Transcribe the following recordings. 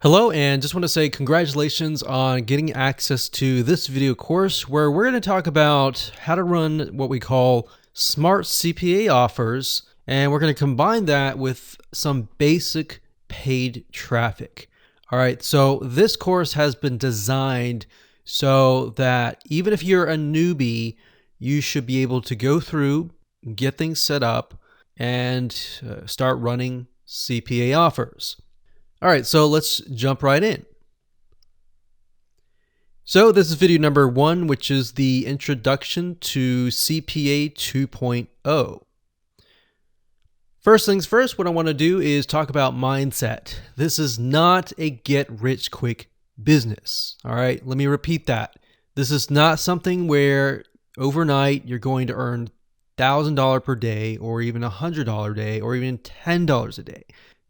Hello, and just want to say congratulations on getting access to this video course where we're going to talk about how to run what we call smart CPA offers, and we're going to combine that with some basic paid traffic. All right, so this course has been designed so that even if you're a newbie, you should be able to go through, get things set up, and start running CPA offers. All right, so let's jump right in. So this is video number 1, which is the introduction to CPA 2.0. First things first, what I want to do is talk about mindset. This is not a get-rich-quick business. All right, let me repeat that. This is not something where overnight you're going to earn $1,000 per day or even $100 a day or even $10 a day.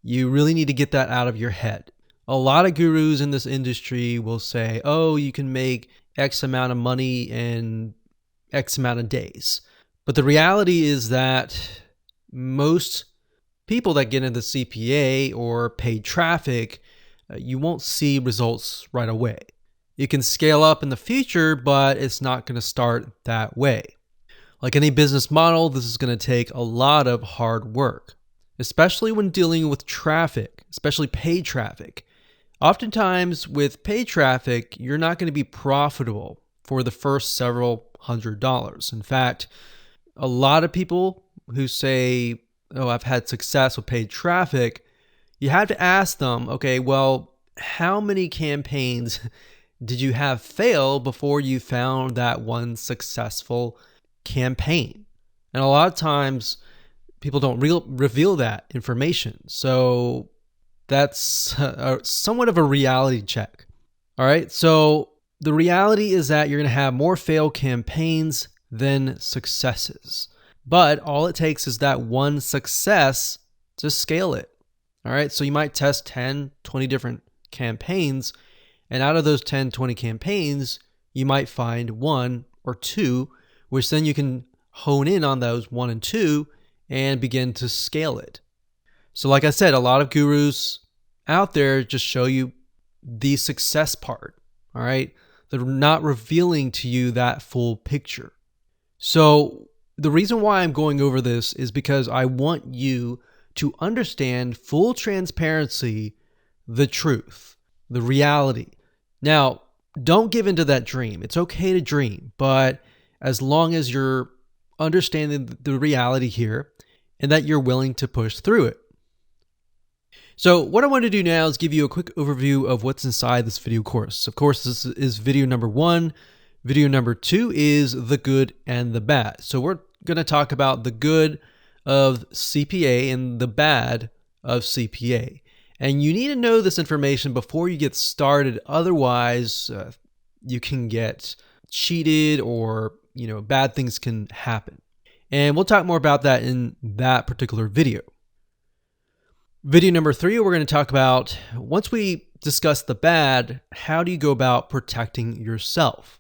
You really need to get that out of your head. A lot of gurus in this industry will say, oh, you can make X amount of money in X amount of days. But the reality is that most people that get into CPA or paid traffic, you won't see results right away. You can scale up in the future, but it's not going to start that way. Like any business model, this is going to take a lot of hard work, especially when dealing with traffic, especially paid traffic. Oftentimes with paid traffic, you're not going to be profitable for the first several $100s. In fact, a lot of people who say, oh, I've had success with paid traffic, you have to ask them, okay, well, how many campaigns did you have fail before you found that one successful campaign? And a lot of times, people don't reveal that information. So that's somewhat of a reality check. All right. So the reality is that you're going to have more failed campaigns than successes. But all it takes is that one success to scale it. All right. So you might test 10, 20 different campaigns. And out of those 10, 20 campaigns, you might find 1 or 2, which then you can hone in on those 1 and 2 and begin to scale it. So like I said, a lot of gurus out there just show you the success part, all right? They're not revealing to you that full picture. So the reason why I'm going over this is because I want you to understand full transparency, the truth, the reality. Now, don't give into that dream. It's okay to dream, but as long as you're understanding the reality here and that you're willing to push through it. So what I want to do now is give you a quick overview of what's inside this video course. Of course, this is video number 1. Video number 2 is the good and the bad. So we're going to talk about the good of CPA and the bad of CPA. And you need to know this information before you get started. Otherwise, you can get cheated or bad things can happen. And we'll talk more about that in that particular video. Video number 3, we're going to talk about, once we discuss the bad, how do you go about protecting yourself?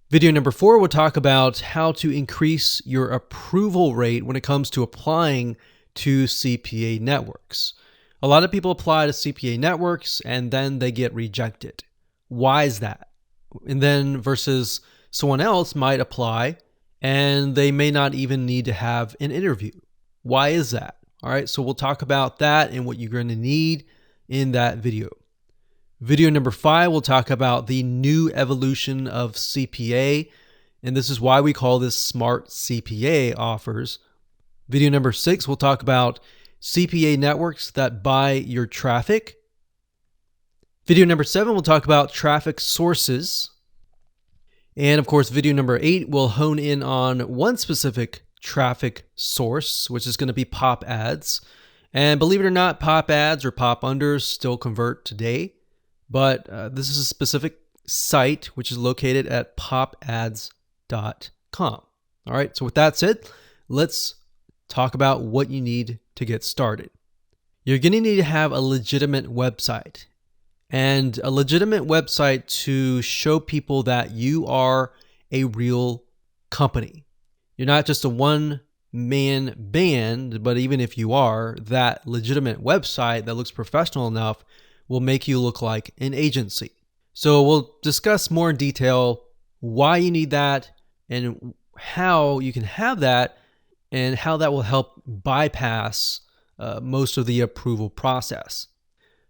Video number 4, we'll talk about how to increase your approval rate when it comes to applying to CPA networks. A lot of people apply to CPA networks and then they get rejected. Why is that? And then versus someone else might apply and they may not even need to have an interview. Why is that? All right, so we'll talk about that and what you're going to need in that video. Video number 5, we'll talk about the new evolution of CPA, and this is why we call this smart CPA offers. Video number 6, we'll talk about CPA networks that buy your traffic. Video number 7, we'll talk about traffic sources. And of course, video number 8 will hone in on one specific traffic source, which is going to be pop ads. And believe it or not, pop ads or pop unders still convert today. But this is a specific site which is located at popads.com. All right, so with that said, let's talk about what you need to get started. You're going to need to have a legitimate website. And a legitimate website to show people that you are a real company. You're not just a one-man band, but even if you are, that legitimate website that looks professional enough will make you look like an agency. So we'll discuss more in detail why you need that and how you can have that and how that will help bypass most of the approval process.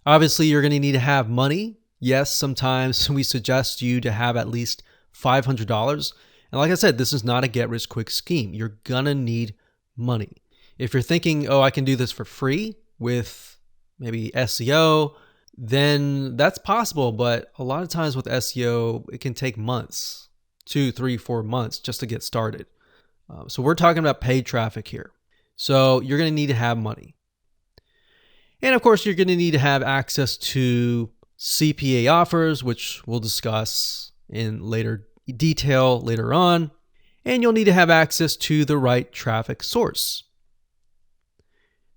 Obviously, you're going to need to have money. Yes, sometimes we suggest you to have at least $500. And like I said, this is not a get-rich-quick scheme. You're going to need money. If you're thinking, oh, I can do this for free with maybe SEO, then that's possible. But a lot of times with SEO, it can take months, 2, 3, 4 months just to get started. So we're talking about paid traffic here. So you're going to need to have money. And of course, you're going to need to have access to CPA offers, which we'll discuss in later detail later on. And you'll need to have access to the right traffic source.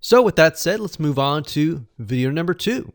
So with that said, let's move on to video number 2.